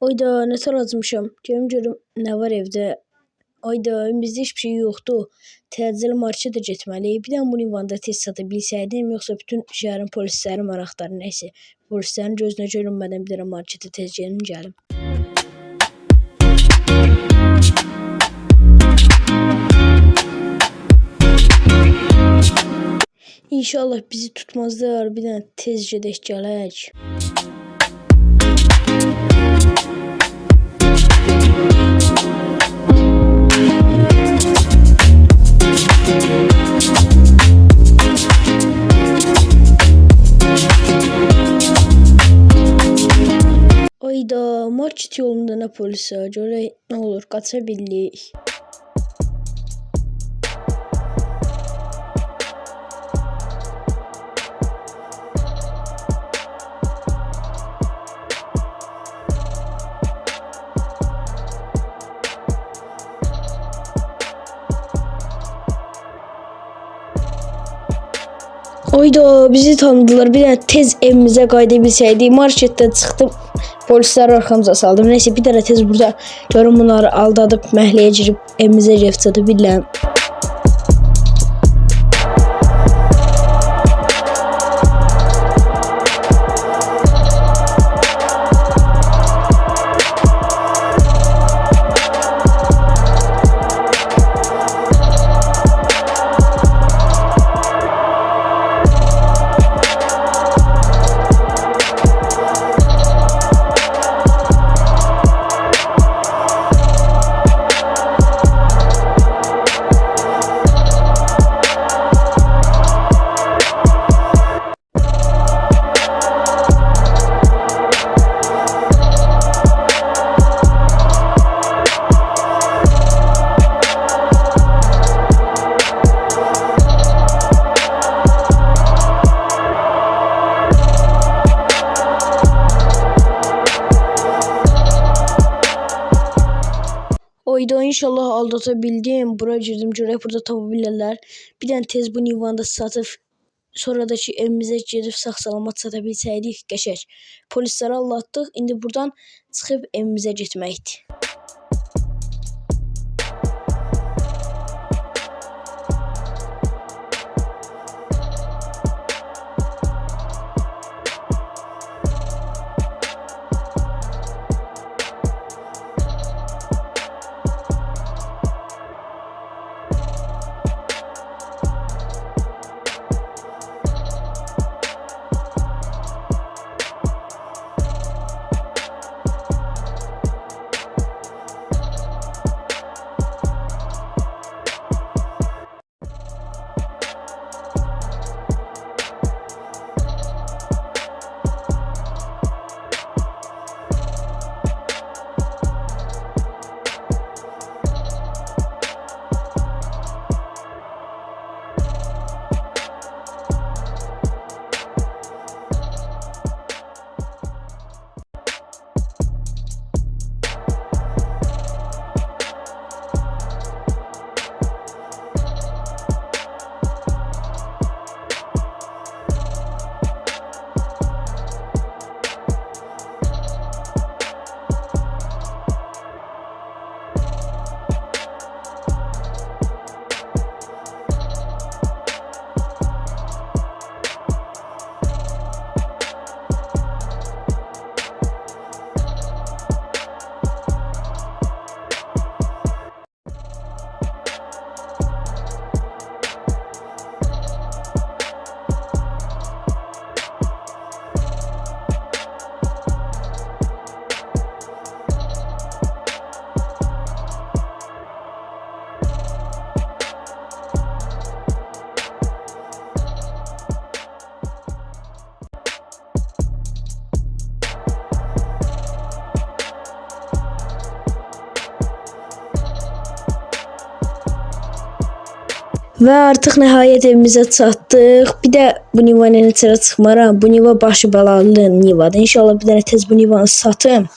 Ayda nə tər acmışam. Görüm nə var evdə. Ayda bizdə heç bir şey yoxdur. Təcili marketə getməliyik. Bir dənə bu ünvanda tez sata bilsəydim, yoxsa bütün şəhərin polisləri maraqlar nəysə. Polislərin gözünə görünmədən bir dənə marketə tez gəlim. İnşallah bizi tutmazlar. Bir dənə tez gedək gələk. Ayda market yolunda nə polisi? Görək nə olur, qaça bilirik. Ayda bizi tanıdılar. Bir dənə tez evimizə qayıda bilsəydik. Marketdən çıxdım. Polislər arxamıza saldım. Nəysə bir dənə tez burada görüm bunları aldadıb məhəlləyə girib evimizə rev çata bilirəm. Ayda inşallah aldata bildim. Bura girdim. Görək burada tapa bilərlər. Bir dənə tez bu ünvanda satıb sonra da ki evimizə gedib sağ-salamat sata bilsəydik qəşəng. Polisləri aldatdıq. İndi buradan çıxıb evimizə getməkdir. Və artıq nəhayət evimizə çatdıq. Bir də bu Nivanın içəri çıxmaram. Bu Niva başı bəlalı Nivadır. İnşallah bir dənə tez bu Nivanı satım.